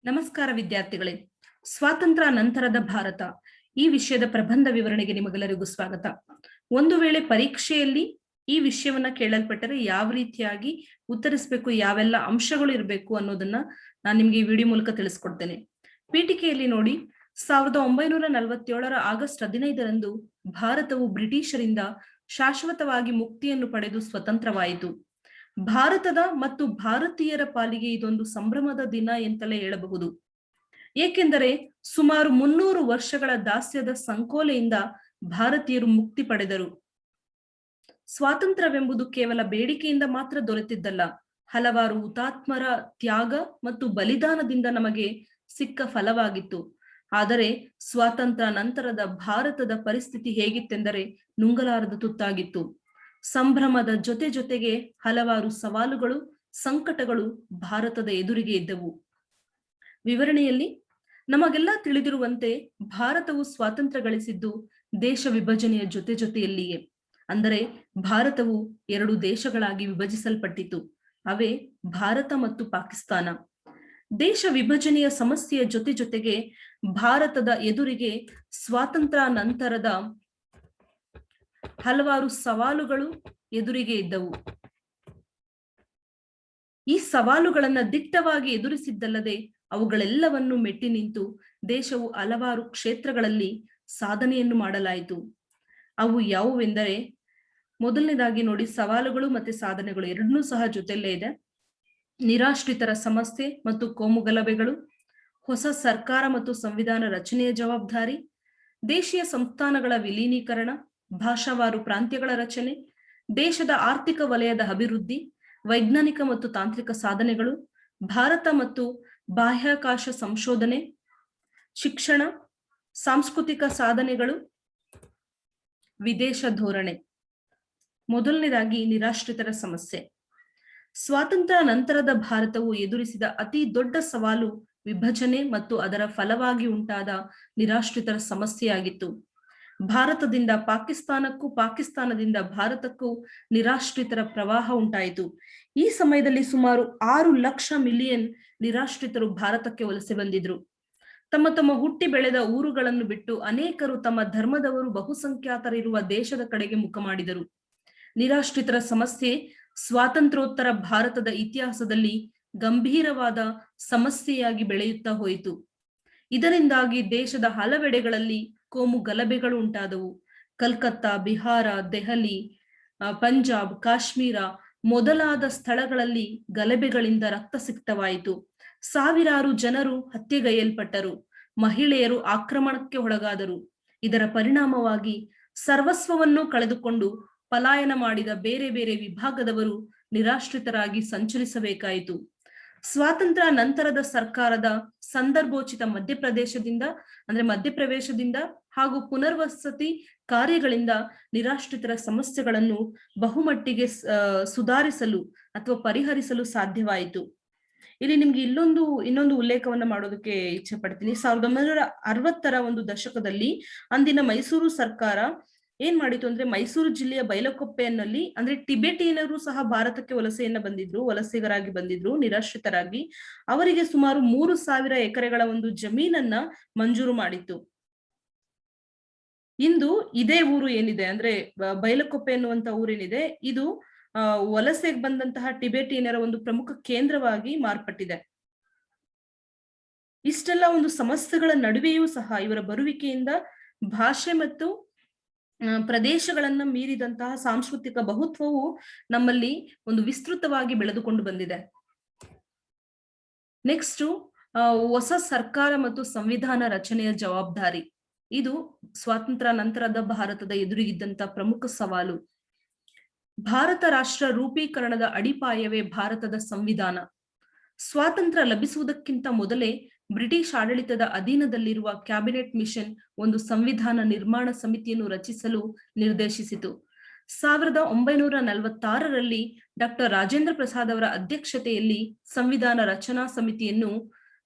ನಮಸ್ಕಾರ ವಿದ್ಯಾರ್ಥಿಗಳೇ. ಸ್ವಾತಂತ್ರ್ಯ ನಂತರದ ಭಾರತ ಈ ವಿಷಯದ ಪ್ರಬಂಧ ವಿವರಣೆಗೆ ನಿಮಗೆಲ್ಲರಿಗೂ ಸ್ವಾಗತ. ಒಂದು ವೇಳೆ ಪರೀಕ್ಷೆಯಲ್ಲಿ ಈ ವಿಷಯವನ್ನ ಕೇಳಲ್ಪಟ್ಟರೆ ಯಾವ ರೀತಿಯಾಗಿ ಉತ್ತರಿಸಬೇಕು, ಯಾವೆಲ್ಲ ಅಂಶಗಳು ಇರಬೇಕು ಅನ್ನೋದನ್ನ ನಾನು ನಿಮ್ಗೆ ಈ ವಿಡಿಯೋ ಮೂಲಕ ತಿಳಿಸ್ಕೊಡ್ತೇನೆ. ಪೀಠಿಕೆಯಲ್ಲಿ ನೋಡಿ, 1947 ಆಗಸ್ಟ್ 15ರಂದು ಭಾರತವು ಬ್ರಿಟಿಷರಿಂದ ಶಾಶ್ವತವಾಗಿ ಮುಕ್ತಿಯನ್ನು ಪಡೆದು ಸ್ವತಂತ್ರವಾಯಿತು. ಭಾರತದ ಮತ್ತು ಭಾರತೀಯರ ಪಾಲಿಗೆ ಇದೊಂದು ಸಂಭ್ರಮದ ದಿನ ಎಂತಲೇ ಹೇಳಬಹುದು. ಏಕೆಂದರೆ ಸುಮಾರು 300 ವರ್ಷಗಳ ದಾಸ್ಯದ ಸಂಕೋಲೆಯಿಂದ ಭಾರತೀಯರು ಮುಕ್ತಿ ಪಡೆದರು. ಸ್ವಾತಂತ್ರ್ಯವೆಂಬುದು ಕೇವಲ ಬೇಡಿಕೆಯಿಂದ ಮಾತ್ರ ದೊರೆತಿದ್ದಲ್ಲ, ಹಲವಾರು ಹುತಾತ್ಮರ ತ್ಯಾಗ ಮತ್ತು ಬಲಿದಾನದಿಂದ ನಮಗೆ ಸಿಕ್ಕ ಫಲವಾಗಿತ್ತು. ಆದರೆ ಸ್ವಾತಂತ್ರ್ಯ ನಂತರದ ಭಾರತದ ಪರಿಸ್ಥಿತಿ ಹೇಗಿತ್ತೆಂದರೆ ನುಂಗಲಾರದ ತುತ್ತಾಗಿತ್ತು. ಸಂಭ್ರಮದ ಜೊತೆಗೆ ಹಲವಾರು ಸವಾಲುಗಳು, ಸಂಕಟಗಳು ಭಾರತದ ಎದುರಿಗೆ ಇದ್ದವು. ವಿವರಣೆಯಲ್ಲಿ ನಮಗೆಲ್ಲ ತಿಳಿದಿರುವಂತೆ ಭಾರತವು ಸ್ವಾತಂತ್ರ್ಯ ಗಳಿಸಿದ್ದು ದೇಶ ವಿಭಜನೆಯ ಜೊತೆಯಲ್ಲಿಯೇ. ಅಂದರೆ ಭಾರತವು 2 ದೇಶಗಳಾಗಿ ವಿಭಜಿಸಲ್ಪಟ್ಟಿತು. ಅವೇ ಭಾರತ ಮತ್ತು ಪಾಕಿಸ್ತಾನ. ದೇಶ ವಿಭಜನೆಯ ಸಮಸ್ಯೆಯ ಜೊತೆಗೆ ಭಾರತದ ಎದುರಿಗೆ ಸ್ವಾತಂತ್ರ್ಯ ನಂತರದ ಹಲವಾರು ಸವಾಲುಗಳು ಎದುರಿಗೆ ಇದ್ದವು. ಈ ಸವಾಲುಗಳನ್ನ ದಿಟ್ಟವಾಗಿ ಎದುರಿಸಿದ್ದಲ್ಲದೆ ಅವುಗಳೆಲ್ಲವನ್ನು ಮೆಟ್ಟಿ ನಿಂತು ದೇಶವು ಹಲವಾರು ಕ್ಷೇತ್ರಗಳಲ್ಲಿ ಸಾಧನೆಯನ್ನು ಮಾಡಲಾಯಿತು. ಅವು ಯಾವುವೆಂದರೆ, ಮೊದಲನೇದಾಗಿ ನೋಡಿ, ಸವಾಲುಗಳು ಮತ್ತೆ ಸಾಧನೆಗಳು ಎರಡನ್ನೂ ಸಹ ಜೊತೆಯಲ್ಲೇ ಇದೆ. ನಿರಾಶ್ರಿತರ ಸಮಸ್ಯೆ ಮತ್ತು ಕೋಮುಗಲಭೆಗಳು, ಹೊಸ ಸರ್ಕಾರ ಮತ್ತು ಸಂವಿಧಾನ ರಚನೆಯ ಜವಾಬ್ದಾರಿ, ದೇಶೀಯ ಸಂಸ್ಥಾನಗಳ ವಿಲೀನೀಕರಣ, ಭಾಷಾವಾರು ಪ್ರಾಂತ್ಯಗಳ ರಚನೆ, ದೇಶದ ಆರ್ಥಿಕ ವಲಯದ ಅಭಿವೃದ್ಧಿ, ವೈಜ್ಞಾನಿಕ ಮತ್ತು ತಾಂತ್ರಿಕ ಸಾಧನೆಗಳು, ಭಾರತ ಮತ್ತು ಬಾಹ್ಯಾಕಾಶ ಸಂಶೋಧನೆ, ಶಿಕ್ಷಣ, ಸಾಂಸ್ಕೃತಿಕ ಸಾಧನೆಗಳು, ವಿದೇಶ ಧೋರಣೆ. ಮೊದಲನೇದಾಗಿ ನಿರಾಶ್ರಿತರ ಸಮಸ್ಯೆ. ಸ್ವಾತಂತ್ರ್ಯ ನಂತರದ ಭಾರತವು ಎದುರಿಸಿದ ಅತಿ ದೊಡ್ಡ ಸವಾಲು ವಿಭಜನೆ ಮತ್ತು ಅದರ ಫಲವಾಗಿ ಉಂಟಾದ ನಿರಾಶ್ರಿತರ ಸಮಸ್ಯೆಯಾಗಿತ್ತು. ಭಾರತದಿಂದ ಪಾಕಿಸ್ತಾನಕ್ಕೂ, ಪಾಕಿಸ್ತಾನದಿಂದ ಭಾರತಕ್ಕೂ ನಿರಾಶ್ರಿತರ ಪ್ರವಾಹ ಉಂಟಾಯಿತು. ಈ ಸಮಯದಲ್ಲಿ ಸುಮಾರು 6 ಲಕ್ಷ ಮಿಲಿಯನ್ ನಿರಾಶ್ರಿತರು ಭಾರತಕ್ಕೆ ವಲಸೆ ಬಂದಿದ್ರು. ತಮ್ಮ ಹುಟ್ಟಿ ಬೆಳೆದ ಊರುಗಳನ್ನು ಬಿಟ್ಟು ಅನೇಕರು ತಮ್ಮ ಧರ್ಮದವರು ಬಹುಸಂಖ್ಯಾತರಿರುವ ದೇಶದ ಕಡೆಗೆ ಮುಖ ಮಾಡಿದರು. ನಿರಾಶ್ರಿತರ ಸಮಸ್ಯೆ ಸ್ವಾತಂತ್ರ್ಯೋತ್ತರ ಭಾರತದ ಇತಿಹಾಸದಲ್ಲಿ ಗಂಭೀರವಾದ ಸಮಸ್ಯೆಯಾಗಿ ಬೆಳೆಯುತ್ತಾ ಹೋಯಿತು. ಇದರಿಂದಾಗಿ ದೇಶದ ಹಲವೆಡೆಗಳಲ್ಲಿ ಕೋಮು ಗಲಭೆಗಳು ಉಂಟಾದವು. ಕಲ್ಕತ್ತಾ, ಬಿಹಾರ, ದೆಹಲಿ, ಪಂಜಾಬ್, ಕಾಶ್ಮೀರ ಮೊದಲಾದ ಸ್ಥಳಗಳಲ್ಲಿ ಗಲಭೆಗಳಿಂದ ರಕ್ತಸಿಕ್ತವಾಯಿತು. ಸಾವಿರಾರು ಜನರು ಹತ್ಯೆಗೈಯಲ್ಪಟ್ಟರು. ಮಹಿಳೆಯರು ಆಕ್ರಮಣಕ್ಕೆ ಒಳಗಾದರು. ಇದರ ಪರಿಣಾಮವಾಗಿ ಸರ್ವಸ್ವವನ್ನು ಕಳೆದುಕೊಂಡು ಪಲಾಯನ ಮಾಡಿದ ಬೇರೆ ಬೇರೆ ವಿಭಾಗದವರು ನಿರಾಶ್ರಿತರಾಗಿ ಸಂಚರಿಸಬೇಕಾಯಿತು. ಸ್ವಾತಂತ್ರ್ಯ ನಂತರದ ಸರ್ಕಾರದ ಸಂದರ್ಭೋಚಿತ ಮಧ್ಯಪ್ರವೇಶದಿಂದ ಹಾಗೂ ಪುನರ್ವಸತಿ ಕಾರ್ಯಗಳಿಂದ ನಿರಾಶ್ರಿತರ ಸಮಸ್ಯೆಗಳನ್ನು ಬಹುಮಟ್ಟಿಗೆ ಸುಧಾರಿಸಲು ಅಥವಾ ಪರಿಹರಿಸಲು ಸಾಧ್ಯವಾಯಿತು. ಇಲ್ಲಿ ನಿಮ್ಗೆ ಇನ್ನೊಂದು ಉಲ್ಲೇಖವನ್ನ ಮಾಡೋದಕ್ಕೆ ಇಚ್ಛೆ ಪಡ್ತೀನಿ. 1960ರ ಒಂದು ದಶಕದಲ್ಲಿ ಅಂದಿನ ಮೈಸೂರು ಸರ್ಕಾರ ಏನ್ ಮಾಡಿತು ಅಂದ್ರೆ, ಮೈಸೂರು ಜಿಲ್ಲೆಯ ಬೈಲಕೊಪ್ಪೆಯಲ್ಲಿ ಅಂದ್ರೆ ಟಿಬೆಟಿಯನರು ಸಹ ಭಾರತಕ್ಕೆ ವಲಸಿಗರಾಗಿ ಬಂದಿದ್ರು ನಿರಾಶ್ರಿತರಾಗಿ. ಅವರಿಗೆ ಸುಮಾರು 3000 ಎಕರೆಗಳ ಒಂದು ಜಮೀನನ್ನ ಮಂಜೂರು ಮಾಡಿತ್ತು. ಇಂದು ಇದೇ ಊರು ಏನಿದೆ ಅಂದ್ರೆ ಬೈಲಕೊಪ್ಪೆ ಎನ್ನುವಂತ ಊರೇನಿದೆ, ಇದು ವಲಸೆಗೆ ಬಂದಂತಹ ಟಿಬೆಟಿಯನರ ಒಂದು ಪ್ರಮುಖ ಕೇಂದ್ರವಾಗಿ ಮಾರ್ಪಟ್ಟಿದೆ. ಇಷ್ಟೆಲ್ಲ ಒಂದು ಸಮಸ್ಯೆಗಳ ನಡುವೆಯೂ ಸಹ ಇವರ ಬರುವಿಕೆಯಿಂದ ಭಾಷೆ ಮತ್ತು ಪ್ರದೇಶಗಳನ್ನ ಮೀರಿದಂತಹ ಸಾಂಸ್ಕೃತಿಕ ಬಹುತ್ವವು ನಮ್ಮಲ್ಲಿ ಒಂದು ವಿಸ್ತೃತವಾಗಿ ಬೆಳೆದುಕೊಂಡು ಬಂದಿದೆ. ನೆಕ್ಸ್ಟ್, ಹೊಸ ಸರ್ಕಾರ ಮತ್ತು ಸಂವಿಧಾನ ರಚನೆಯ ಜವಾಬ್ದಾರಿ. ಇದು ಸ್ವಾತಂತ್ರ್ಯ ನಂತರದ ಭಾರತದ ಎದುರಿಗಿದ್ದಂತ ಪ್ರಮುಖ ಸವಾಲು. ಭಾರತ ರಾಷ್ಟ್ರ ರೂಪೀಕರಣದ ಅಡಿಪಾಯವೇ ಭಾರತದ ಸಂವಿಧಾನ. ಸ್ವಾತಂತ್ರ್ಯ ಲಭಿಸುವುದಕ್ಕಿಂತ ಮೊದಲೇ ಬ್ರಿಟಿಷ್ ಆಡಳಿತದ ಅಧೀನದಲ್ಲಿರುವ ಕ್ಯಾಬಿನೆಟ್ ಮಿಷನ್ ಒಂದು ಸಂವಿಧಾನ ನಿರ್ಮಾಣ ಸಮಿತಿಯನ್ನು ರಚಿಸಲು ನಿರ್ದೇಶಿಸಿತು. 1946ರಲ್ಲಿ ಡಾಕ್ಟರ್ ರಾಜೇಂದ್ರ ಪ್ರಸಾದ್ ಅವರ ಅಧ್ಯಕ್ಷತೆಯಲ್ಲಿ ಸಂವಿಧಾನ ರಚನಾ ಸಮಿತಿಯನ್ನು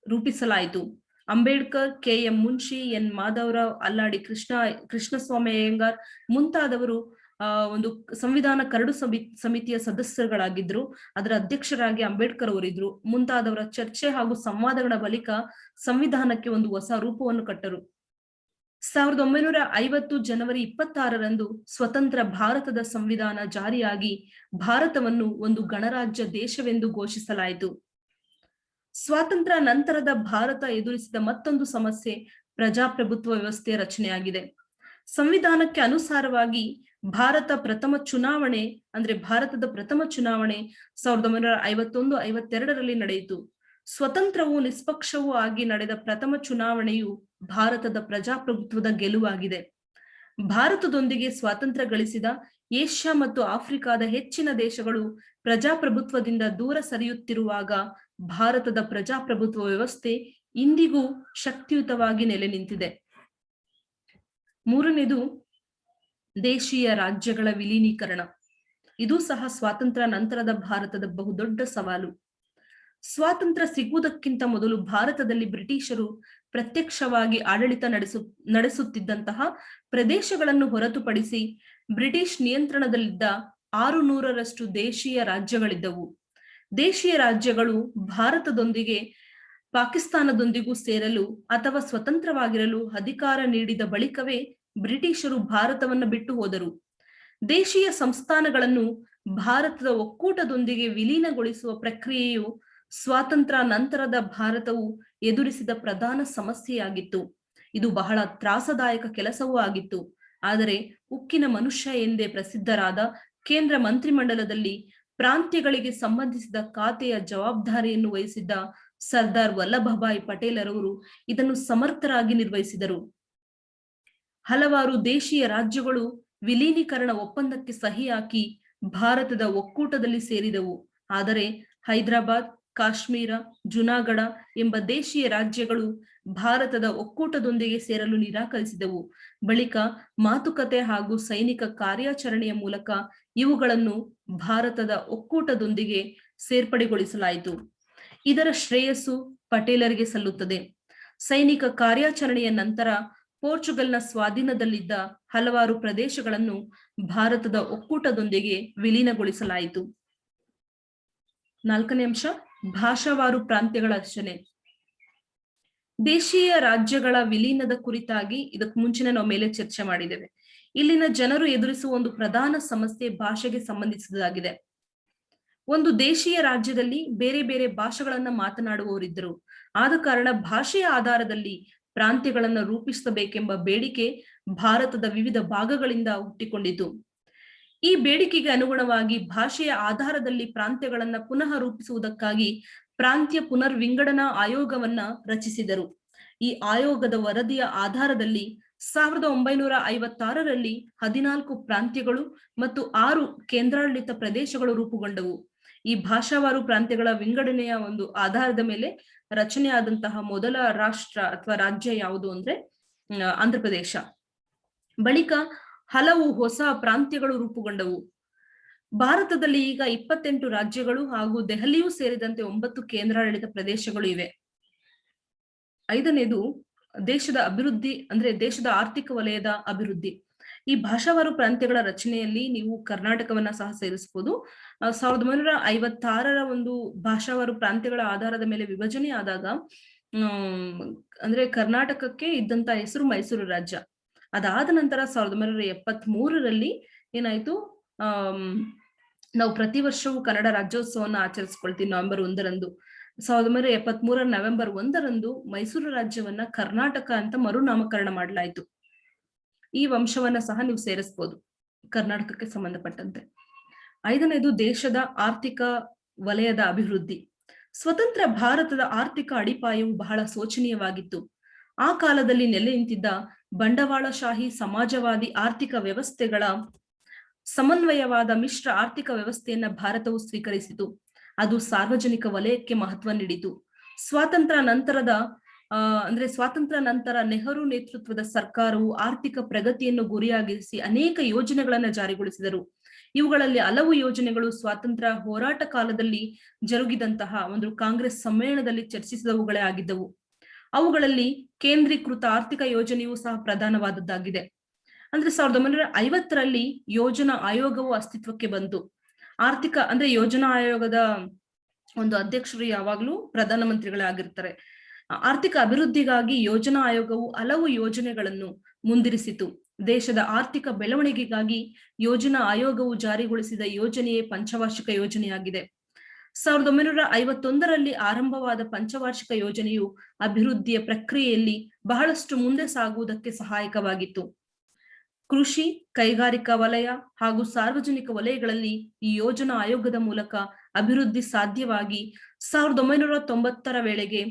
ರೂಪಿಸಲಾಯಿತು. ಅಂಬೇಡ್ಕರ್, KM ಮುನ್ಷಿ, N ಮಾಧವರಾವ್, ಅಲ್ಲಾಡಿ ಕೃಷ್ಣಸ್ವಾಮಿ ಅಯ್ಯಂಗಾರ್ ಮುಂತಾದವರು ಒಂದು ಸಂವಿಧಾನ ಕರಡು ಸಮಿತಿಯ ಸದಸ್ಯರುಗಳಾಗಿದ್ರು. ಅದರ ಅಧ್ಯಕ್ಷರಾಗಿ ಅಂಬೇಡ್ಕರ್ ಅವರಿದ್ರು. ಮುಂತಾದವರ ಚರ್ಚೆ ಹಾಗೂ ಸಂವಾದಗಳ ಬಳಿಕ ಸಂವಿಧಾನಕ್ಕೆ ಒಂದು ಹೊಸ ರೂಪವನ್ನು ಕಟ್ಟರು. 1950 ಜನವರಿ 26ರಂದು ಸ್ವತಂತ್ರ ಭಾರತದ ಸಂವಿಧಾನ ಜಾರಿಯಾಗಿ ಭಾರತವನ್ನು ಒಂದು ಗಣರಾಜ್ಯ ದೇಶವೆಂದು ಘೋಷಿಸಲಾಯಿತು. ಸ್ವಾತಂತ್ರ್ಯ ನಂತರದ ಭಾರತ ಎದುರಿಸಿದ ಮತ್ತೊಂದು ಸಮಸ್ಯೆ ಪ್ರಜಾಪ್ರಭುತ್ವ ವ್ಯವಸ್ಥೆಯ ರಚನೆಯಾಗಿದೆ. ಸಂವಿಧಾನಕ್ಕೆ ಅನುಸಾರವಾಗಿ ಭಾರತದ ಪ್ರಥಮ ಚುನಾವಣೆ 1951-52ರಲ್ಲಿ ನಡೆಯಿತು. ಸ್ವತಂತ್ರವೂ ನಿಷ್ಪಕ್ಷವೂ ಆಗಿ ನಡೆದ ಪ್ರಥಮ ಚುನಾವಣೆಯು ಭಾರತದ ಪ್ರಜಾಪ್ರಭುತ್ವದ ಗೆಲುವಾಗಿದೆ. ಭಾರತದೊಂದಿಗೆ ಸ್ವಾತಂತ್ರ್ಯ ಗಳಿಸಿದ ಏಷ್ಯಾ ಮತ್ತು ಆಫ್ರಿಕಾದ ಹೆಚ್ಚಿನ ದೇಶಗಳು ಪ್ರಜಾಪ್ರಭುತ್ವದಿಂದ ದೂರ ಸರಿಯುತ್ತಿರುವಾಗ ಭಾರತದ ಪ್ರಜಾಪ್ರಭುತ್ವ ವ್ಯವಸ್ಥೆ ಇಂದಿಗೂ ಶಕ್ತಿಯುತವಾಗಿ ನೆಲೆ ನಿಂತಿದೆ. ಮೂರನೇದು ದೇಶೀಯ ರಾಜ್ಯಗಳ ವಿಲೀನೀಕರಣ. ಇದು ಸಹ ಸ್ವಾತಂತ್ರ್ಯ ನಂತರದ ಭಾರತದ ಬಹುದೊಡ್ಡ ಸವಾಲು. ಸ್ವಾತಂತ್ರ್ಯ ಸಿಗುವುದಕ್ಕಿಂತ ಮೊದಲು ಭಾರತದಲ್ಲಿ ಬ್ರಿಟಿಷರು ಪ್ರತ್ಯಕ್ಷವಾಗಿ ಆಡಳಿತ ನಡೆಸುತ್ತಿದ್ದಂತಹ ಪ್ರದೇಶಗಳನ್ನು ಹೊರತುಪಡಿಸಿ ಬ್ರಿಟಿಷ್ ನಿಯಂತ್ರಣದಲ್ಲಿದ್ದ 600ರಷ್ಟು ದೇಶೀಯ ರಾಜ್ಯಗಳಿದ್ದವು. ದೇಶೀಯ ರಾಜ್ಯಗಳು ಭಾರತದೊಂದಿಗೆ ಪಾಕಿಸ್ತಾನದೊಂದಿಗೂ ಸೇರಲು ಅಥವಾ ಸ್ವತಂತ್ರವಾಗಿರಲು ಅಧಿಕಾರ ನೀಡಿದ ಬಳಿಕವೇ ಬ್ರಿಟಿಷರು ಭಾರತವನ್ನು ಬಿಟ್ಟು ಹೋದರು. ದೇಶೀಯ ಸಂಸ್ಥಾನಗಳನ್ನು ಭಾರತದ ಒಕ್ಕೂಟದೊಂದಿಗೆ ವಿಲೀನಗೊಳಿಸುವ ಪ್ರಕ್ರಿಯೆಯು ಸ್ವಾತಂತ್ರ್ಯ ನಂತರದ ಭಾರತವು ಎದುರಿಸಿದ ಪ್ರಧಾನ ಸಮಸ್ಯೆಯಾಗಿತ್ತು. ಇದು ಬಹಳ ತ್ರಾಸದಾಯಕ ಕೆಲಸವೂ ಆಗಿತ್ತು. ಆದರೆ ಉಕ್ಕಿನ ಮನುಷ್ಯ ಎಂದೇ ಪ್ರಸಿದ್ಧರಾದ ಕೇಂದ್ರ ಮಂತ್ರಿಮಂಡಲದಲ್ಲಿ ಪ್ರಾಂತ್ಯಗಳಿಗೆ ಸಂಬಂಧಿಸಿದ ಖಾತೆಯ ಜವಾಬ್ದಾರಿಯನ್ನು ವಹಿಸಿದ್ದ ಸರ್ದಾರ್ ವಲ್ಲಭಭಾಯಿ ಪಟೇಲರವರು ಇದನ್ನು ಸಮರ್ಥರಾಗಿ ನಿರ್ವಹಿಸಿದರು. ಹಲವಾರು ದೇಶೀಯ ರಾಜ್ಯಗಳು ವಿಲೀನೀಕರಣ ಒಪ್ಪಂದಕ್ಕೆ ಸಹಿ ಹಾಕಿ ಭಾರತದ ಒಕ್ಕೂಟದಲ್ಲಿ ಸೇರಿದವು. ಆದರೆ ಹೈದರಾಬಾದ್, ಕಾಶ್ಮೀರ, ಜುನಾಗಢ ಎಂಬ ದೇಶೀಯ ರಾಜ್ಯಗಳು ಭಾರತದ ಒಕ್ಕೂಟದೊಂದಿಗೆ ಸೇರಲು ನಿರಾಕರಿಸಿದವು. ಬಳಿಕ ಮಾತುಕತೆ ಹಾಗೂ ಸೈನಿಕ ಕಾರ್ಯಾಚರಣೆಯ ಮೂಲಕ ಇವುಗಳನ್ನು ಭಾರತದ ಒಕ್ಕೂಟದೊಂದಿಗೆ ಸೇರ್ಪಡೆಗೊಳಿಸಲಾಯಿತು. ಇದರ ಶ್ರೇಯಸ್ಸು ಪಟೇಲರಿಗೆ ಸಲ್ಲುತ್ತದೆ. ಸೈನಿಕ ಕಾರ್ಯಾಚರಣೆಯ ನಂತರ ಪೋರ್ಚುಗಲ್ನ ಸ್ವಾಧೀನದಲ್ಲಿದ್ದ ಹಲವಾರು ಪ್ರದೇಶಗಳನ್ನು ಭಾರತದ ಒಕ್ಕೂಟದೊಂದಿಗೆ ವಿಲೀನಗೊಳಿಸಲಾಯಿತು. 4ನೇ ಅಂಶ, ಭಾಷಾವಾರು ಪ್ರಾಂತ್ಯಗಳ ರಚನೆ. ದೇಶೀಯ ರಾಜ್ಯಗಳ ವಿಲೀನದ ಕುರಿತಾಗಿ ಇದಕ್ಕೆ ಮುಂಚಿನ ನಾವು ಮೇಲೆ ಚರ್ಚೆ ಮಾಡಿದ್ದೇವೆ. ಇಲ್ಲಿನ ಜನರು ಎದುರಿಸುವ ಒಂದು ಪ್ರಧಾನ ಸಮಸ್ಯೆ ಭಾಷೆಗೆ ಸಂಬಂಧಿಸಿದಾಗಿದೆ. ಒಂದು ದೇಶೀಯ ರಾಜ್ಯದಲ್ಲಿ ಬೇರೆ ಬೇರೆ ಭಾಷೆಗಳನ್ನ ಮಾತನಾಡುವವರಿದ್ದರು. ಆದ ಕಾರಣ ಭಾಷೆಯ ಆಧಾರದಲ್ಲಿ ಪ್ರಾಂತ್ಯಗಳನ್ನು ರೂಪಿಸಬೇಕೆಂಬ ಬೇಡಿಕೆ ಭಾರತದ ವಿವಿಧ ಭಾಗಗಳಿಂದ ಹುಟ್ಟಿಕೊಂಡಿತು. ಈ ಬೇಡಿಕೆಗೆ ಅನುಗುಣವಾಗಿ ಭಾಷೆಯ ಆಧಾರದಲ್ಲಿ ಪ್ರಾಂತ್ಯಗಳನ್ನ ಪುನಃ ರೂಪಿಸುವುದಕ್ಕಾಗಿ ಪ್ರಾಂತ್ಯ ಪುನರ್ ವಿಂಗಡನಾ ಆಯೋಗವನ್ನ ರಚಿಸಿದರು. ಈ ಆಯೋಗದ ವರದಿಯ ಆಧಾರದಲ್ಲಿ 1956ರಲ್ಲಿ 14 ಪ್ರಾಂತ್ಯಗಳು ಮತ್ತು 6 ಕೇಂದ್ರಾಡಳಿತ ಪ್ರದೇಶಗಳು ರೂಪುಗೊಂಡವು. ಈ ಭಾಷಾವಾರು ಪ್ರಾಂತ್ಯಗಳ ವಿಂಗಡಣೆಯ ಒಂದು ಆಧಾರದ ಮೇಲೆ ರಚನೆಯಾದಂತಹ ಮೊದಲ ರಾಷ್ಟ್ರ ಅಥವಾ ರಾಜ್ಯ ಯಾವುದು ಅಂದ್ರೆ ಆಂಧ್ರಪ್ರದೇಶ. ಬಳಿಕ ಹಲವು ಹೊಸ ಪ್ರಾಂತ್ಯಗಳು ರೂಪುಗೊಂಡವು. ಭಾರತದಲ್ಲಿ ಈಗ 28 ರಾಜ್ಯಗಳು ಹಾಗೂ ದೆಹಲಿಯೂ ಸೇರಿದಂತೆ 9 ಕೇಂದ್ರಾಡಳಿತ ಪ್ರದೇಶಗಳು ಇವೆ. 5ನೇದು ದೇಶದ ಅಭಿವೃದ್ಧಿ, ಅಂದ್ರೆ ದೇಶದ ಆರ್ಥಿಕ ವಲಯದ ಅಭಿವೃದ್ಧಿ. ಈ ಭಾಷಾವಾರು ಪ್ರಾಂತ್ಯಗಳ ರಚನೆಯಲ್ಲಿ ನೀವು ಕರ್ನಾಟಕವನ್ನ ಸಹ ಸೇರಿಸಬಹುದು. 1956ರ ಒಂದು ಭಾಷಾವಾರು ಪ್ರಾಂತ್ಯಗಳ ಆಧಾರದ ಮೇಲೆ ವಿಭಜನೆ ಆದಾಗ ಅಂದ್ರೆ ಕರ್ನಾಟಕಕ್ಕೆ ಇದ್ದಂತ ಹೆಸರು ಮೈಸೂರು ರಾಜ್ಯ. ಅದಾದ ನಂತರ 1973ರಲ್ಲಿ ಏನಾಯ್ತು, ನಾವು ಪ್ರತಿ ವರ್ಷವೂ ಕನ್ನಡ ರಾಜ್ಯೋತ್ಸವವನ್ನು ಆಚರಿಸ್ಕೊಳ್ತೀವಿ ನವೆಂಬರ್ 1ರಂದು. 1973 ನವೆಂಬರ್ 1ರಂದು ಮೈಸೂರು ರಾಜ್ಯವನ್ನ ಕರ್ನಾಟಕ ಅಂತ ಮರುನಾಮಕರಣ ಮಾಡಲಾಯಿತು. ಈ ವಂಶವನ್ನ ಸಹ ನೀವು ಸೇರಿಸಬಹುದು ಕರ್ನಾಟಕಕ್ಕೆ ಸಂಬಂಧಪಟ್ಟಂತೆ. 5ನೇದು ದೇಶದ ಆರ್ಥಿಕ ವಲಯದ ಅಭಿವೃದ್ಧಿ. ಸ್ವತಂತ್ರ ಭಾರತದ ಆರ್ಥಿಕ ಅಡಿಪಾಯವು ಬಹಳ ಶೋಚನೀಯವಾಗಿತ್ತು. ಆ ಕಾಲದಲ್ಲಿ ನೆಲೆ ನಿಂತಿದ್ದ ಬಂಡವಾಳಶಾಹಿ ಸಮಾಜವಾದಿ ಆರ್ಥಿಕ ವ್ಯವಸ್ಥೆಗಳ ಸಮನ್ವಯವಾದ ಮಿಶ್ರ ಆರ್ಥಿಕ ವ್ಯವಸ್ಥೆಯನ್ನ ಭಾರತವು ಸ್ವೀಕರಿಸಿತು. ಅದು ಸಾರ್ವಜನಿಕ ವಲಯಕ್ಕೆ ಮಹತ್ವ ನೀಡಿತು. ಸ್ವಾತಂತ್ರ್ಯ ನಂತರ ನೆಹರು ನೇತೃತ್ವದ ಸರ್ಕಾರವು ಆರ್ಥಿಕ ಪ್ರಗತಿಯನ್ನು ಗುರಿಯಾಗಿರಿಸಿ ಅನೇಕ ಯೋಜನೆಗಳನ್ನ ಜಾರಿಗೊಳಿಸಿದರು. ಇವುಗಳಲ್ಲಿ ಹಲವು ಯೋಜನೆಗಳು ಸ್ವಾತಂತ್ರ್ಯ ಹೋರಾಟ ಕಾಲದಲ್ಲಿ ಜರುಗಿದಂತಹ ಒಂದು ಕಾಂಗ್ರೆಸ್ ಸಮ್ಮೇಳನದಲ್ಲಿ ಚರ್ಚಿಸಿದವುಗಳೇ ಆಗಿದ್ದವು. ಅವುಗಳಲ್ಲಿ ಕೇಂದ್ರೀಕೃತ ಆರ್ಥಿಕ ಯೋಜನೆಯೂ ಸಹ ಪ್ರಧಾನವಾದದ್ದಾಗಿದೆ. ಅಂದ್ರೆ 1950ರಲ್ಲಿ ಯೋಜನಾ ಆಯೋಗವು ಅಸ್ತಿತ್ವಕ್ಕೆ ಬಂತು. ಯೋಜನಾ ಆಯೋಗದ ಒಂದು ಅಧ್ಯಕ್ಷರು ಯಾವಾಗ್ಲೂ ಪ್ರಧಾನಮಂತ್ರಿಗಳೇ ಆಗಿರ್ತಾರೆ. ಆರ್ಥಿಕ ಅಭಿವೃದ್ಧಿಗಾಗಿ ಯೋಜನಾ ಆಯೋಗವು ಹಲವು ಯೋಜನೆಗಳನ್ನು ಮುಂದಿರಿಸಿತು. ದೇಶದ ಆರ್ಥಿಕ ಬೆಳವಣಿಗೆಗಾಗಿ ಯೋಜನಾ ಆಯೋಗವು ಜಾರಿಗೊಳಿಸಿದ ಯೋಜನೆಯೇ ಪಂಚವಾರ್ಷಿಕ ಯೋಜನೆಯಾಗಿದೆ. 1951ರಲ್ಲಿ ಆರಂಭವಾದ ಪಂಚವಾರ್ಷಿಕ ಯೋಜನೆಯು ಅಭಿವೃದ್ಧಿಯ ಪ್ರಕ್ರಿಯೆಯಲ್ಲಿ ಬಹಳಷ್ಟು ಮುಂದೆ ಸಾಗುವುದಕ್ಕೆ ಸಹಾಯಕವಾಗಿತ್ತು. ಕೃಷಿ, ಕೈಗಾರಿಕಾ ವಲಯ ಹಾಗೂ ಸಾರ್ವಜನಿಕ ವಲಯಗಳಲ್ಲಿ ಈ ಯೋಜನಾ ಆಯೋಗದ ಮೂಲಕ ಅಭಿವೃದ್ಧಿ ಸಾಧ್ಯವಾಗಿ 1990ರ ವೇಳೆಗೆ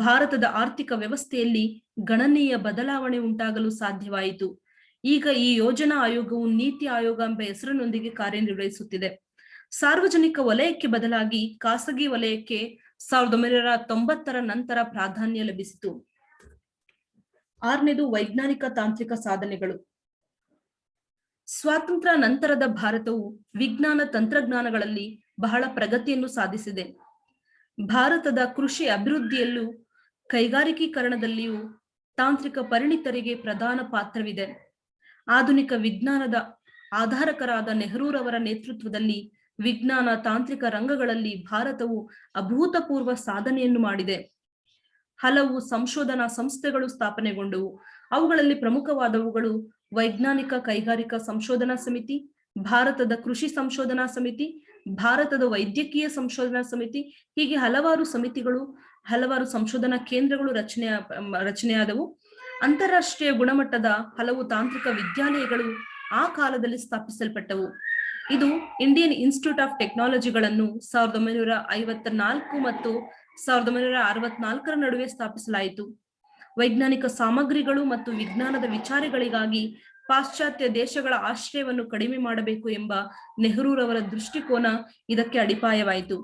ಭಾರತದ ಆರ್ಥಿಕ ವ್ಯವಸ್ಥೆಯಲ್ಲಿ ಗಣನೀಯ ಬದಲಾವಣೆ ಉಂಟಾಗಲು ಸಾಧ್ಯವಾಯಿತು. ಈಗ ಈ ಯೋಜನಾ ಆಯೋಗವು ನೀತಿ ಆಯೋಗ ಎಂಬ ಹೆಸರಿನೊಂದಿಗೆ ಕಾರ್ಯನಿರ್ವಹಿಸುತ್ತಿದೆ. ಸಾರ್ವಜನಿಕ ವಲಯಕ್ಕೆ ಬದಲಾಗಿ ಖಾಸಗಿ ವಲಯಕ್ಕೆ 1990ರ ನಂತರ ಪ್ರಾಧಾನ್ಯ ಲಭಿಸಿತು. 6ನೇದು ವೈಜ್ಞಾನಿಕ ತಾಂತ್ರಿಕ ಸಾಧನೆಗಳು. ಸ್ವಾತಂತ್ರ್ಯ ನಂತರದ ಭಾರತವು ವಿಜ್ಞಾನ ತಂತ್ರಜ್ಞಾನಗಳಲ್ಲಿ ಬಹಳ ಪ್ರಗತಿಯನ್ನು ಸಾಧಿಸಿದೆ. ಭಾರತದ ಕೃಷಿ ಅಭಿವೃದ್ಧಿಯಲ್ಲೂ ಕೈಗಾರಿಕೀಕರಣದಲ್ಲಿಯೂ ತಾಂತ್ರಿಕ ಪರಿಣಿತರಿಗೆ ಪ್ರಧಾನ ಪಾತ್ರವಿದೆ. ಆಧುನಿಕ ವಿಜ್ಞಾನದ ಆಧಾರಕರಾದ ನೆಹರೂರವರ ನೇತೃತ್ವದಲ್ಲಿ ವಿಜ್ಞಾನ ತಾಂತ್ರಿಕ ರಂಗಗಳಲ್ಲಿ ಭಾರತವು ಅಭೂತಪೂರ್ವ ಸಾಧನೆಯನ್ನು ಮಾಡಿದೆ. ಹಲವು ಸಂಶೋಧನಾ ಸಂಸ್ಥೆಗಳು ಸ್ಥಾಪನೆಗೊಂಡವು. ಅವುಗಳಲ್ಲಿ ಪ್ರಮುಖವಾದವುಗಳು ವೈಜ್ಞಾನಿಕ ಕೈಗಾರಿಕಾ ಸಂಶೋಧನಾ ಸಮಿತಿ, ಭಾರತದ ಕೃಷಿ ಸಂಶೋಧನಾ ಸಮಿತಿ, ಭಾರತದ ವೈದ್ಯಕೀಯ ಸಂಶೋಧನಾ ಸಮಿತಿ, ಹೀಗೆ ಹಲವಾರು ಸಮಿತಿಗಳು, ಹಲವಾರು ಸಂಶೋಧನಾ ಕೇಂದ್ರಗಳು ರಚನೆಯಾದವು. ಅಂತಾರಾಷ್ಟ್ರೀಯ ಗುಣಮಟ್ಟದ ಹಲವು ತಾಂತ್ರಿಕ ವಿದ್ಯಾಲಯಗಳು ಆ ಕಾಲದಲ್ಲಿ ಸ್ಥಾಪಿಸಲ್ಪಟ್ಟವು. ಇದು ಇಂಡಿಯನ್ ಇನ್ಸ್ಟಿಟ್ಯೂಟ್ ಆಫ್ ಟೆಕ್ನಾಲಜಿಗಳನ್ನು 1954 ಮತ್ತು 1964ರ ನಡುವೆ ಸ್ಥಾಪಿಸಲಾಯಿತು. ವೈಜ್ಞಾನಿಕ ಸಾಮಗ್ರಿಗಳು ಮತ್ತು ವಿಜ್ಞಾನದ ವಿಚಾರಗಳಿಗಾಗಿ ಪಾಶ್ಚಾತ್ಯ ದೇಶಗಳ ಆಶ್ರಯವನ್ನು ಕಡಿಮೆ ಮಾಡಬೇಕು ಎಂಬ ನೆಹರೂರವರ ದೃಷ್ಟಿಕೋನ ಇದಕ್ಕೆ ಅಡಿಪಾಯವಾಯಿತು.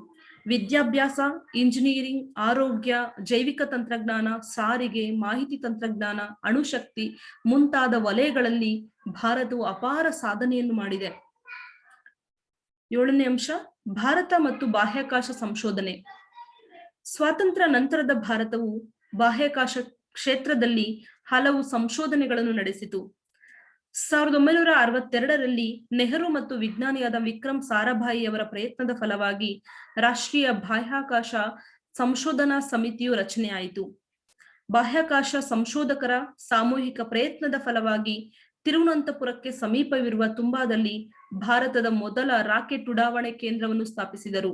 ವಿದ್ಯಾಭ್ಯಾಸ, ಇಂಜಿನಿಯರಿಂಗ್, ಆರೋಗ್ಯ, ಜೈವಿಕ ತಂತ್ರಜ್ಞಾನ, ಸಾರಿಗೆ, ಮಾಹಿತಿ ತಂತ್ರಜ್ಞಾನ, ಅಣುಶಕ್ತಿ ಮುಂತಾದ ವಲಯಗಳಲ್ಲಿ ಭಾರತವು ಅಪಾರ ಸಾಧನೆಯನ್ನು ಮಾಡಿದೆ. 7ನೇ ಅಂಶ, ಭಾರತ ಮತ್ತು ಬಾಹ್ಯಾಕಾಶ ಸಂಶೋಧನೆ. ಸ್ವಾತಂತ್ರ್ಯ ನಂತರದ ಭಾರತವು ಬಾಹ್ಯಾಕಾಶ ಕ್ಷೇತ್ರದಲ್ಲಿ ಹಲವು ಸಂಶೋಧನೆಗಳನ್ನು ನಡೆಸಿತು. 1962ರಲ್ಲಿ ನೆಹರು ಮತ್ತು ವಿಜ್ಞಾನಿಯಾದ ವಿಕ್ರಮ್ ಸಾರಾಭಾಯಿಯವರ ಪ್ರಯತ್ನದ ಫಲವಾಗಿ ರಾಷ್ಟ್ರೀಯ ಬಾಹ್ಯಾಕಾಶ ಸಂಶೋಧನಾ ಸಮಿತಿಯು ರಚನೆಯಾಯಿತು. ಬಾಹ್ಯಾಕಾಶ ಸಂಶೋಧಕರ ಸಾಮೂಹಿಕ ಪ್ರಯತ್ನದ ಫಲವಾಗಿ ತಿರುವನಂತಪುರಕ್ಕೆ ಸಮೀಪವಿರುವ ತುಂಬಾದಲ್ಲಿ ಭಾರತದ ಮೊದಲ ರಾಕೆಟ್ ಉಡಾವಣೆ ಕೇಂದ್ರವನ್ನು ಸ್ಥಾಪಿಸಿದರು.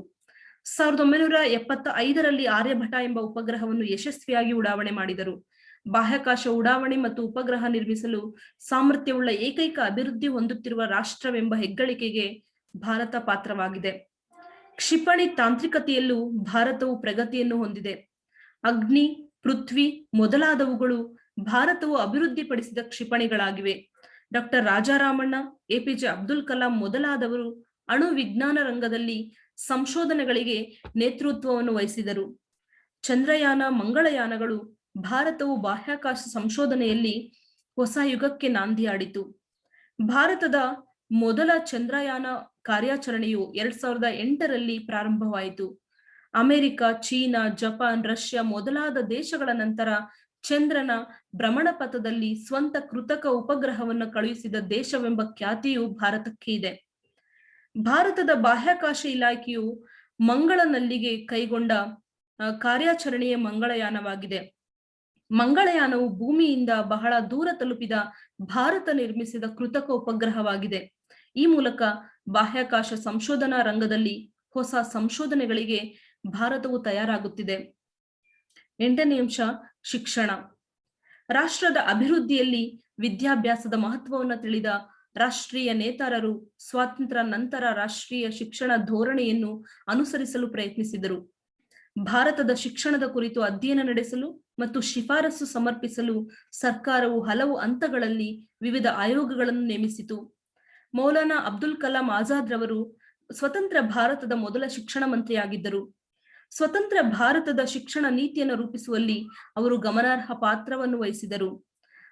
1975ರಲ್ಲಿ ಆರ್ಯಭಟ ಎಂಬ ಉಪಗ್ರಹವನ್ನು ಯಶಸ್ವಿಯಾಗಿ ಉಡಾವಣೆ ಮಾಡಿದರು. ಬಾಹ್ಯಾಕಾಶ ಉಡಾವಣೆ ಮತ್ತು ಉಪಗ್ರಹ ನಿರ್ಮಿಸಲು ಸಾಮರ್ಥ್ಯವುಳ್ಳ ಏಕೈಕ ಅಭಿವೃದ್ಧಿ ಹೊಂದುತ್ತಿರುವ ರಾಷ್ಟ್ರವೆಂಬ ಹೆಗ್ಗಳಿಕೆಗೆ ಭಾರತ ಪಾತ್ರವಾಗಿದೆ. ಕ್ಷಿಪಣಿ ತಾಂತ್ರಿಕತೆಯಲ್ಲೂ ಭಾರತವು ಪ್ರಗತಿಯನ್ನು ಹೊಂದಿದೆ. ಅಗ್ನಿ, ಪೃಥ್ವಿ ಮೊದಲಾದವುಗಳು ಭಾರತವು ಅಭಿವೃದ್ಧಿಪಡಿಸಿದ ಕ್ಷಿಪಣಿಗಳಾಗಿವೆ. ಡಾಕ್ಟರ್ ರಾಜಾರಾಮಣ್ಣ, APJ ಅಬ್ದುಲ್ ಕಲಾಂ ಮೊದಲಾದವರು ಅಣು ವಿಜ್ಞಾನ ರಂಗದಲ್ಲಿ ಸಂಶೋಧನೆಗಳಿಗೆ ನೇತೃತ್ವವನ್ನು ವಹಿಸಿದರು. ಚಂದ್ರಯಾನ, ಮಂಗಳಯಾನಗಳು ಭಾರತವು ಬಾಹ್ಯಾಕಾಶ ಸಂಶೋಧನೆಯಲ್ಲಿ ಹೊಸ ಯುಗಕ್ಕೆ ನಾಂದಿಯಾಡಿತು. ಭಾರತದ ಮೊದಲ ಚಂದ್ರಯಾನ ಕಾರ್ಯಾಚರಣೆಯು 2008ರಲ್ಲಿ ಪ್ರಾರಂಭವಾಯಿತು. ಅಮೆರಿಕ, ಚೀನಾ, ಜಪಾನ್, ರಷ್ಯಾ ಮೊದಲಾದ ದೇಶಗಳ ನಂತರ ಚಂದ್ರನ ಭ್ರಮಣ ಪಥದಲ್ಲಿ ಸ್ವಂತ ಕೃತಕ ಉಪಗ್ರಹವನ್ನು ಕಳುಹಿಸಿದ ದೇಶವೆಂಬ ಖ್ಯಾತಿಯು ಭಾರತಕ್ಕೆ ಇದೆ. ಭಾರತದ ಬಾಹ್ಯಾಕಾಶ ಇಲಾಖೆಯು ಮಂಗಳನಲ್ಲಿಗೆ ಕೈಗೊಂಡ ಕಾರ್ಯಾಚರಣೆಯೇ ಮಂಗಳಯಾನವಾಗಿದೆ. ಮಂಗಳಯಾನವು ಭೂಮಿಯಿಂದ ಬಹಳ ದೂರ ತಲುಪಿದ ಭಾರತ ನಿರ್ಮಿಸಿದ ಕೃತಕ ಉಪಗ್ರಹವಾಗಿದೆ. ಈ ಮೂಲಕ ಬಾಹ್ಯಾಕಾಶ ಸಂಶೋಧನಾ ರಂಗದಲ್ಲಿ ಹೊಸ ಸಂಶೋಧನೆಗಳಿಗೆ ಭಾರತವು ತಯಾರಾಗುತ್ತಿದೆ. 8ನೇ ಅಂಶ, ಶಿಕ್ಷಣ. ರಾಷ್ಟ್ರದ ಅಭಿವೃದ್ಧಿಯಲ್ಲಿ ವಿದ್ಯಾಭ್ಯಾಸದ ಮಹತ್ವವನ್ನು ತಿಳಿದ ರಾಷ್ಟ್ರೀಯ ನೇತಾರರು ಸ್ವಾತಂತ್ರ್ಯ ನಂತರ ರಾಷ್ಟ್ರೀಯ ಶಿಕ್ಷಣ ಧೋರಣೆಯನ್ನು ಅನುಸರಿಸಲು ಪ್ರಯತ್ನಿಸಿದರು. ಭಾರತದ ಶಿಕ್ಷಣದ ಕುರಿತು ಅಧ್ಯಯನ ನಡೆಸಲು ಮತ್ತು ಶಿಫಾರಸು ಸಮರ್ಪಿಸಲು ಸರ್ಕಾರವು ಹಲವು ಹಂತಗಳಲ್ಲಿ ವಿವಿಧ ಆಯೋಗಗಳನ್ನು ನೇಮಿಸಿತು. ಮೌಲಾನಾ ಅಬ್ದುಲ್ ಕಲಾಂ ಆಜಾದ್ ರವರು ಸ್ವತಂತ್ರ ಭಾರತದ ಮೊದಲ ಶಿಕ್ಷಣ ಮಂತ್ರಿಯಾಗಿದ್ದರು. ಸ್ವತಂತ್ರ ಭಾರತದ ಶಿಕ್ಷಣ ನೀತಿಯನ್ನು ರೂಪಿಸುವಲ್ಲಿ ಅವರು ಗಮನಾರ್ಹ ಪಾತ್ರವನ್ನು ವಹಿಸಿದರು.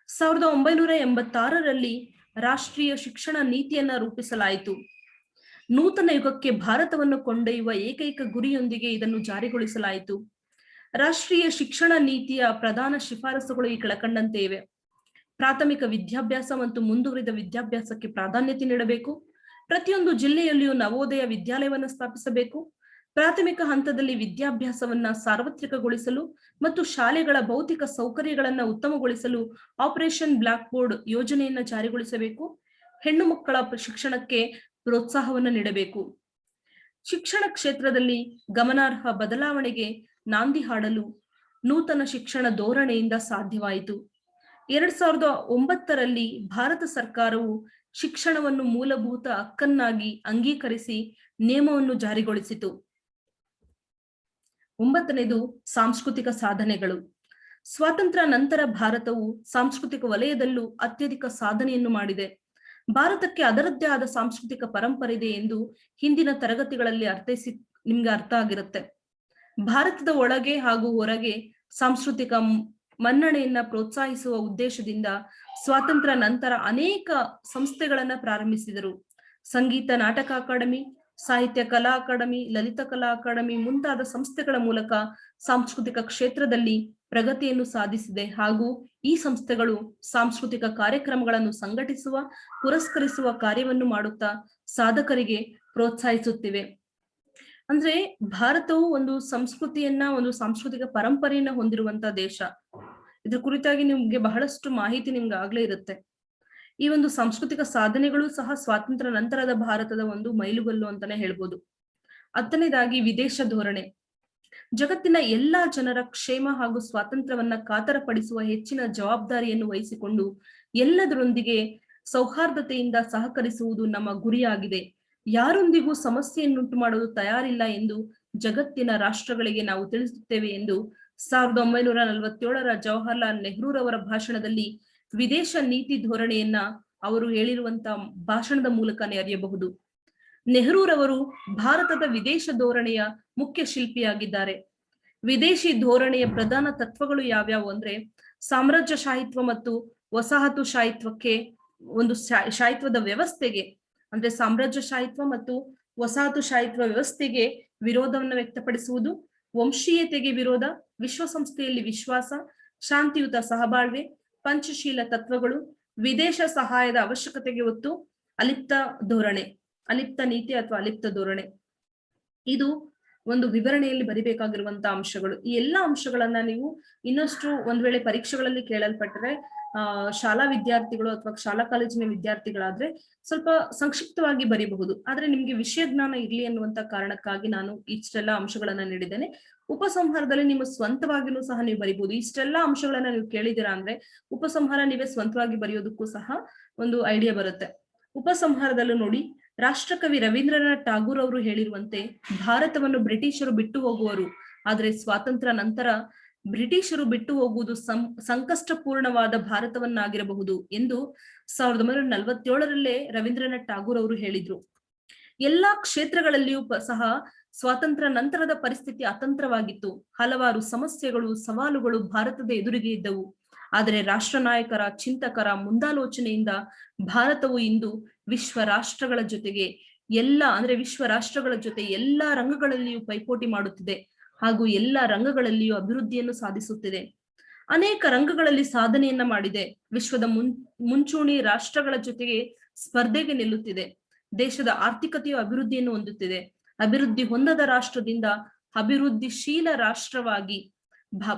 1986ರಲ್ಲಿ ರಾಷ್ಟ್ರೀಯ ಶಿಕ್ಷಣ ನೀತಿಯನ್ನ ರೂಪಿಸಲಾಯಿತು. ನೂತನ ಯುಗಕ್ಕೆ ಭಾರತವನ್ನು ಕೊಂಡೊಯ್ಯುವ ಏಕೈಕ ಗುರಿಯೊಂದಿಗೆ ಇದನ್ನು ಜಾರಿಗೊಳಿಸಲಾಯಿತು. ರಾಷ್ಟ್ರೀಯ ಶಿಕ್ಷಣ ನೀತಿಯ ಪ್ರಧಾನ ಶಿಫಾರಸುಗಳು ಈ ಕೆಳಕಂಡಂತೆ ಇವೆ. ಪ್ರಾಥಮಿಕ ವಿದ್ಯಾಭ್ಯಾಸ ಮತ್ತು ಮುಂದುವರಿದ ವಿದ್ಯಾಭ್ಯಾಸಕ್ಕೆ ಪ್ರಾಧಾನ್ಯತೆ ನೀಡಬೇಕು. ಪ್ರತಿಯೊಂದು ಜಿಲ್ಲೆಯಲ್ಲಿಯೂ ನವೋದಯ ವಿದ್ಯಾಲಯವನ್ನು ಸ್ಥಾಪಿಸಬೇಕು. ಪ್ರಾಥಮಿಕ ಹಂತದಲ್ಲಿ ವಿದ್ಯಾಭ್ಯಾಸವನ್ನ ಸಾರ್ವತ್ರಿಕಗೊಳಿಸಲು ಮತ್ತು ಶಾಲೆಗಳ ಭೌತಿಕ ಸೌಕರ್ಯಗಳನ್ನು ಉತ್ತಮಗೊಳಿಸಲು ಆಪರೇಷನ್ ಬ್ಲಾಕ್ ಬೋರ್ಡ್ ಯೋಜನೆಯನ್ನ ಜಾರಿಗೊಳಿಸಬೇಕು. ಹೆಣ್ಣು ಮಕ್ಕಳ ಶಿಕ್ಷಣಕ್ಕೆ ಪ್ರೋತ್ಸಾಹವನ್ನು ನೀಡಬೇಕು. ಶಿಕ್ಷಣ ಕ್ಷೇತ್ರದಲ್ಲಿ ಗಮನಾರ್ಹ ಬದಲಾವಣೆಗೆ ನಾಂದಿ ಹಾಡಲು ನೂತನ ಶಿಕ್ಷಣ ಧೋರಣೆಯಿಂದ ಸಾಧ್ಯವಾಯಿತು. 2009ರಲ್ಲಿ ಭಾರತ ಸರ್ಕಾರವು ಶಿಕ್ಷಣವನ್ನು ಮೂಲಭೂತ ಹಕ್ಕನ್ನಾಗಿ ಅಂಗೀಕರಿಸಿ ನಿಯಮವನ್ನು ಜಾರಿಗೊಳಿಸಿತು. 9ನೇದು ಸಾಂಸ್ಕೃತಿಕ ಸಾಧನೆಗಳು. ಸ್ವಾತಂತ್ರ್ಯ ನಂತರ ಭಾರತವು ಸಾಂಸ್ಕೃತಿಕ ವಲಯದಲ್ಲೂ ಅತ್ಯಧಿಕ ಸಾಧನೆಯನ್ನು ಮಾಡಿದೆ. ಭಾರತಕ್ಕೆ ಅದರದ್ದೇ ಆದ ಸಾಂಸ್ಕೃತಿಕ ಪರಂಪರೆ ಇದೆ ಎಂದು ಹಿಂದಿನ ತರಗತಿಗಳಲ್ಲಿ ನಿಮ್ಗೆ ಅರ್ಥ ಆಗಿರುತ್ತೆ. ಭಾರತದ ಒಳಗೆ ಹಾಗೂ ಹೊರಗೆ ಸಾಂಸ್ಕೃತಿಕ ಮನ್ನಣೆಯನ್ನ ಪ್ರೋತ್ಸಾಹಿಸುವ ಉದ್ದೇಶದಿಂದ ಸ್ವಾತಂತ್ರ್ಯ ನಂತರ ಅನೇಕ ಸಂಸ್ಥೆಗಳನ್ನ ಪ್ರಾರಂಭಿಸಿದರು. ಸಂಗೀತ ನಾಟಕ ಅಕಾಡೆಮಿ, ಸಾಹಿತ್ಯ ಕಲಾ ಅಕಾಡೆಮಿ, ಲಲಿತ ಕಲಾ ಅಕಾಡೆಮಿ ಮುಂತಾದ ಸಂಸ್ಥೆಗಳ ಮೂಲಕ ಸಾಂಸ್ಕೃತಿಕ ಕ್ಷೇತ್ರದಲ್ಲಿ ಪ್ರಗತಿಯನ್ನು ಸಾಧಿಸಿದೆ. ಹಾಗೂ ಈ ಸಂಸ್ಥೆಗಳು ಸಾಂಸ್ಕೃತಿಕ ಕಾರ್ಯಕ್ರಮಗಳನ್ನು ಸಂಘಟಿಸುವ, ಪುರಸ್ಕರಿಸುವ ಕಾರ್ಯವನ್ನು ಮಾಡುತ್ತಾ ಸಾಧಕರಿಗೆ ಪ್ರೋತ್ಸಾಹಿಸುತ್ತಿವೆ. ಅಂದ್ರೆ ಭಾರತವು ಒಂದು ಸಂಸ್ಕೃತಿಯನ್ನ, ಒಂದು ಸಾಂಸ್ಕೃತಿಕ ಪರಂಪರೆಯನ್ನ ಹೊಂದಿರುವಂತಹ ದೇಶ. ಇದ್ರ ಕುರಿತಾಗಿ ನಿಮ್ಗೆ ಬಹಳಷ್ಟು ಮಾಹಿತಿ ನಿಮ್ಗೆ ಆಗ್ಲೇ ಇರುತ್ತೆ. ಈ ಒಂದು ಸಾಂಸ್ಕೃತಿಕ ಸಾಧನೆಗಳು ಸಹ ಸ್ವಾತಂತ್ರ್ಯ ನಂತರದ ಭಾರತದ ಒಂದು ಮೈಲುಗಲ್ಲು ಅಂತಾನೆ ಹೇಳ್ಬೋದು. 10ನೇದಾಗಿ ವಿದೇಶ ಧೋರಣೆ. ಜಗತ್ತಿನ ಎಲ್ಲಾ ಜನರ ಕ್ಷೇಮ ಹಾಗೂ ಸ್ವಾತಂತ್ರ್ಯವನ್ನ ಖಾತರಪಡಿಸುವ ಹೆಚ್ಚಿನ ಜವಾಬ್ದಾರಿಯನ್ನು ವಹಿಸಿಕೊಂಡು ಎಲ್ಲದರೊಂದಿಗೆ ಸೌಹಾರ್ದತೆಯಿಂದ ಸಹಕರಿಸುವುದು ನಮ್ಮ ಗುರಿಯಾಗಿದೆ. ಯಾರೊಂದಿಗೂ ಸಮಸ್ಯೆಯನ್ನುಂಟು ಮಾಡಲು ತಯಾರಿಲ್ಲ ಎಂದು ಜಗತ್ತಿನ ರಾಷ್ಟ್ರಗಳಿಗೆ ನಾವು ತಿಳಿಸುತ್ತೇವೆ ಎಂದು 1947ರ ಜವಾಹರ್ಲಾಲ್ ನೆಹರೂರವರ ಭಾಷಣದಲ್ಲಿ ವಿದೇಶ ನೀತಿ ಧೋರಣೆಯನ್ನ ಅವರು ಹೇಳಿರುವಂತಹ ಭಾಷಣದ ಮೂಲಕನೇ ಅರಿಯಬಹುದು. ನೆಹರೂರವರು ಭಾರತದ ವಿದೇಶ ಧೋರಣೆಯ ಮುಖ್ಯ ಶಿಲ್ಪಿಯಾಗಿದ್ದಾರೆ. ವಿದೇಶಿ ಧೋರಣೆಯ ಪ್ರಧಾನ ತತ್ವಗಳು ಯಾವ್ಯಾವು ಅಂದ್ರೆ, ಸಾಮ್ರಾಜ್ಯಶಾಹಿತ್ವ ಮತ್ತು ವಸಾಹತುಶಾಹಿತ್ವಕ್ಕೆ ಒಂದು ಶಾಹಿತ್ವದ ವ್ಯವಸ್ಥೆಗೆ ಅಂದ್ರೆ ಸಾಮ್ರಾಜ್ಯಶಾಹಿತ್ವ ಮತ್ತು ವಸಾಹತುಶಾಹಿತ್ವ ವ್ಯವಸ್ಥೆಗೆ ವಿರೋಧವನ್ನು ವ್ಯಕ್ತಪಡಿಸುವುದು, ವಂಶೀಯತೆಗೆ ವಿರೋಧ, ವಿಶ್ವಸಂಸ್ಥೆಯಲ್ಲಿ ವಿಶ್ವಾಸ, ಶಾಂತಿಯುತ ಸಹಬಾಳ್ವೆ, ಪಂಚಶೀಲ ತತ್ವಗಳು, ವಿದೇಶ ಸಹಾಯದ ಅವಶ್ಯಕತೆಗೆ ಒತ್ತು, ಅಲಿಪ್ತ ಧೋರಣೆ, ಅಲಿಪ್ತ ನೀತಿ ಅಥವಾ ಅಲಿಪ್ತ ಧೋರಣೆ. ಇದು ಒಂದು ವಿವರಣೆಯಲ್ಲಿ ಬರಿಬೇಕಾಗಿರುವಂತಹ ಅಂಶಗಳು. ಈ ಎಲ್ಲಾ ಅಂಶಗಳನ್ನ ನೀವು ಇನ್ನಷ್ಟು ಒಂದ್ ವೇಳೆ ಪರೀಕ್ಷೆಗಳಲ್ಲಿ ಕೇಳಲ್ಪಟ್ಟರೆ ಶಾಲಾ ವಿದ್ಯಾರ್ಥಿಗಳು ಅಥವಾ ಶಾಲಾ ಕಾಲೇಜಿನ ವಿದ್ಯಾರ್ಥಿಗಳಾದ್ರೆ ಸ್ವಲ್ಪ ಸಂಕ್ಷಿಪ್ತವಾಗಿ ಬರೀಬಹುದು. ಆದ್ರೆ ನಿಮ್ಗೆ ವಿಷಯ ಜ್ಞಾನ ಇರ್ಲಿ ಅನ್ನುವಂತ ಕಾರಣಕ್ಕಾಗಿ ನಾನು ಇಷ್ಟೆಲ್ಲ ಅಂಶಗಳನ್ನ ನೀಡಿದ್ದೇನೆ. ಉಪಸಂಹಾರದಲ್ಲಿ ನಿಮ್ಮ ಸ್ವಂತವಾಗಿನೂ ಸಹ ನೀವು ಬರೀಬಹುದು. ಇಷ್ಟೆಲ್ಲಾ ಅಂಶಗಳನ್ನ ನೀವು ಕೇಳಿದಿರಾ ಅಂದ್ರೆ ಉಪಸಂಹಾರ ನೀವೇ ಸ್ವಂತವಾಗಿ ಬರೆಯೋದಕ್ಕೂ ಸಹ ಒಂದು ಐಡಿಯಾ ಬರುತ್ತೆ. ಉಪಸಂಹಾರದಲ್ಲೂ ನೋಡಿ, ರಾಷ್ಟ್ರಕವಿ ರವೀಂದ್ರನಾಥ್ ಠಾಗೂರ್ ಅವರು ಹೇಳಿರುವಂತೆ ಭಾರತವನ್ನು ಬ್ರಿಟಿಷರು ಬಿಟ್ಟು ಹೋಗುವರು, ಆದ್ರೆ ಸ್ವಾತಂತ್ರ್ಯ ನಂತರ ಬ್ರಿಟಿಷರು ಬಿಟ್ಟು ಹೋಗುವುದು ಸಂಕಷ್ಟಪೂರ್ಣವಾದ ಭಾರತವನ್ನಾಗಿರಬಹುದು ಎಂದು 1947ರಲ್ಲೇ ರವೀಂದ್ರನಾಥ್ ಠಾಗೂರ್ ಅವರು ಹೇಳಿದ್ರು. ಎಲ್ಲಾ ಕ್ಷೇತ್ರಗಳಲ್ಲಿಯೂ ಸಹ ಸ್ವಾತಂತ್ರ್ಯ ನಂತರದ ಪರಿಸ್ಥಿತಿ ಅತಂತ್ರವಾಗಿತ್ತು. ಹಲವಾರು ಸಮಸ್ಯೆಗಳು, ಸವಾಲುಗಳು ಭಾರತದ ಎದುರಿಗೆ ಇದ್ದವು. ಆದರೆ ರಾಷ್ಟ್ರ ನಾಯಕರ, ಚಿಂತಕರ ಮುಂದಾಲೋಚನೆಯಿಂದ ಭಾರತವು ಇಂದು ವಿಶ್ವ ರಾಷ್ಟ್ರಗಳ ಜೊತೆ ಎಲ್ಲಾ ರಂಗಗಳಲ್ಲಿಯೂ ಪೈಪೋಟಿ ಮಾಡುತ್ತಿದೆ ಹಾಗೂ ಎಲ್ಲಾ ರಂಗಗಳಲ್ಲಿಯೂ ಅಭಿವೃದ್ಧಿಯನ್ನು ಸಾಧಿಸುತ್ತಿದೆ. ಅನೇಕ ರಂಗಗಳಲ್ಲಿ ಸಾಧನೆಯನ್ನ ಮಾಡಿದೆ. ವಿಶ್ವದ ಮುಂಚೂಣಿ ರಾಷ್ಟ್ರಗಳ ಜೊತೆಗೆ ಸ್ಪರ್ಧೆಗೆ ನಿಲ್ಲುತ್ತಿದೆ. ದೇಶದ ಆರ್ಥಿಕತೆಯು ಅಭಿವೃದ್ಧಿಯನ್ನು ಹೊಂದುತ್ತಿದೆ. ಅಭಿವೃದ್ಧಿ ಹೊಂದದ ರಾಷ್ಟ್ರದಿಂದ ಅಭಿವೃದ್ಧಿಶೀಲ ರಾಷ್ಟ್ರವಾಗಿ,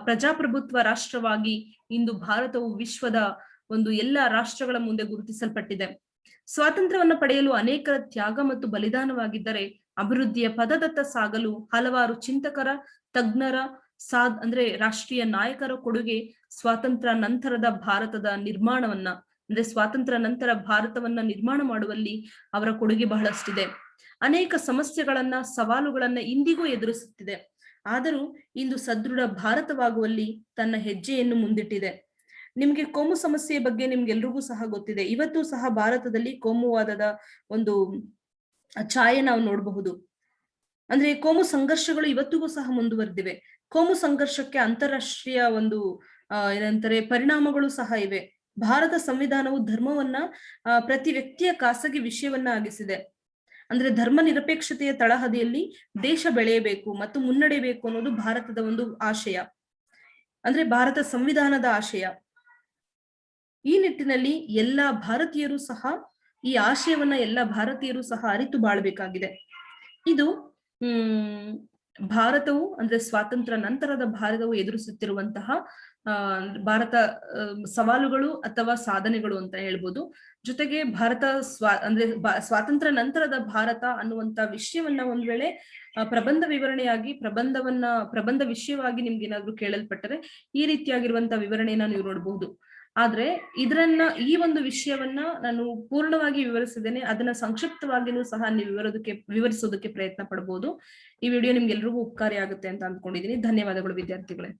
ಪ್ರಜಾಪ್ರಭುತ್ವ ರಾಷ್ಟ್ರವಾಗಿ ಇಂದು ಭಾರತವು ವಿಶ್ವದ ಒಂದು ಎಲ್ಲಾ ರಾಷ್ಟ್ರಗಳ ಮುಂದೆ ಗುರುತಿಸಲ್ಪಟ್ಟಿದೆ. ಸ್ವಾತಂತ್ರ್ಯವನ್ನು ಪಡೆಯಲು ಅನೇಕರ ತ್ಯಾಗ ಮತ್ತು ಬಲಿದಾನವಾಗಿದ್ದರೆ ಅಭಿವೃದ್ಧಿಯ ಪದದತ್ತ ಸಾಗಲು ಹಲವಾರು ಚಿಂತಕರ, ತಜ್ಞರ ಅಂದ್ರೆ ರಾಷ್ಟ್ರೀಯ ನಾಯಕರ ಕೊಡುಗೆ ಸ್ವಾತಂತ್ರ್ಯ ನಂತರದ ಭಾರತದ ನಿರ್ಮಾಣವನ್ನ ಅಂದ್ರೆ ಸ್ವಾತಂತ್ರ್ಯ ನಂತರ ಭಾರತವನ್ನ ನಿರ್ಮಾಣ ಮಾಡುವಲ್ಲಿ ಅವರ ಕೊಡುಗೆ ಬಹಳಷ್ಟಿದೆ. ಅನೇಕ ಸಮಸ್ಯೆಗಳನ್ನ, ಸವಾಲುಗಳನ್ನ ಇಂದಿಗೂ ಎದುರಿಸುತ್ತಿದೆ. ಆದರೂ ಇಂದು ಸದೃಢ ಭಾರತವಾಗುವಲ್ಲಿ ತನ್ನ ಹೆಜ್ಜೆಯನ್ನು ಮುಂದಿಟ್ಟಿದೆ. ನಿಮ್ಗೆ ಕೋಮು ಸಮಸ್ಯೆಯ ಬಗ್ಗೆ ನಿಮ್ಗೆಲ್ರಿಗೂ ಸಹ ಗೊತ್ತಿದೆ. ಇವತ್ತು ಸಹ ಭಾರತದಲ್ಲಿ ಕೋಮುವಾದದ ಒಂದು ಛಾಯೆ ನಾವು ನೋಡಬಹುದು. ಅಂದ್ರೆ ಕೋಮು ಸಂಘರ್ಷಗಳು ಇವತ್ತಿಗೂ ಸಹ ಮುಂದುವರೆದಿವೆ. ಕೋಮು ಸಂಘರ್ಷಕ್ಕೆ ಅಂತಾರಾಷ್ಟ್ರೀಯ ಒಂದು ಏನಂತಾರೆ ಪರಿಣಾಮಗಳು ಸಹ ಇವೆ. ಭಾರತ ಸಂವಿಧಾನವು ಧರ್ಮವನ್ನ ಪ್ರತಿ ವ್ಯಕ್ತಿಯ ಖಾಸಗಿ ವಿಷಯವನ್ನ ಆಗಿಸಿದೆ. ಅಂದ್ರೆ ಧರ್ಮ ನಿರಪೇಕ್ಷತೆಯ ತಳಹದಿಯಲ್ಲಿ ದೇಶ ಬೆಳೆಯಬೇಕು ಮತ್ತು ಮುನ್ನಡೆಯಬೇಕು ಅನ್ನೋದು ಭಾರತದ ಒಂದು ಆಶಯ, ಅಂದ್ರೆ ಭಾರತ ಸಂವಿಧಾನದ ಆಶಯ. ಈ ನಿಟ್ಟಿನಲ್ಲಿ ಎಲ್ಲ ಭಾರತೀಯರು ಸಹ ಈ ಆಶಯವನ್ನ ಎಲ್ಲ ಭಾರತೀಯರು ಸಹ ಅರಿತು ಬಾಳ್ಬೇಕಾಗಿದೆ. ಇದು ಭಾರತವು ಅಂದ್ರೆ ಸ್ವಾತಂತ್ರ್ಯ ನಂತರದ ಭಾರತವು ಎದುರಿಸುತ್ತಿರುವಂತಹ ಭಾರತ ಸವಾಲುಗಳು ಅಥವಾ ಸಾಧನೆಗಳು ಅಂತ ಹೇಳ್ಬೋದು. ಜೊತೆಗೆ ಭಾರತ ಅಂದ್ರೆ ಸ್ವಾತಂತ್ರ್ಯ ನಂತರದ ಭಾರತ ಅನ್ನುವಂತ ವಿಷಯವನ್ನ ಒಂದ್ ವೇಳೆ ಪ್ರಬಂಧ ವಿವರಣೆಯಾಗಿ ಪ್ರಬಂಧ ವಿಷಯವಾಗಿ ನಿಮ್ಗೆ ಏನಾದ್ರು ಕೇಳಲ್ಪಟ್ಟರೆ ಈ ರೀತಿಯಾಗಿರುವಂತಹ ವಿವರಣೆಯನ್ನ ನೀವು ನೋಡಬಹುದು. ಆದ್ರೆ ಈ ಒಂದು ವಿಷಯವನ್ನ ನಾನು ಪೂರ್ಣವಾಗಿ ವಿವರಿಸಿದ್ದೇನೆ, ಅದನ್ನ ಸಂಕ್ಷಿಪ್ತವಾಗಿನೂ ಸಹ ನೀವು ವಿವರಿಸೋದಕ್ಕೆ ಪ್ರಯತ್ನ ಪಡಬಹುದು. ಈ ವಿಡಿಯೋ ನಿಮ್ಗೆಲ್ರಿಗೂ ಉಪಕಾರಿ ಆಗುತ್ತೆ ಅಂತ ಅಂದ್ಕೊಂಡಿದ್ದೀನಿ. ಧನ್ಯವಾದಗಳು ವಿದ್ಯಾರ್ಥಿಗಳೇ.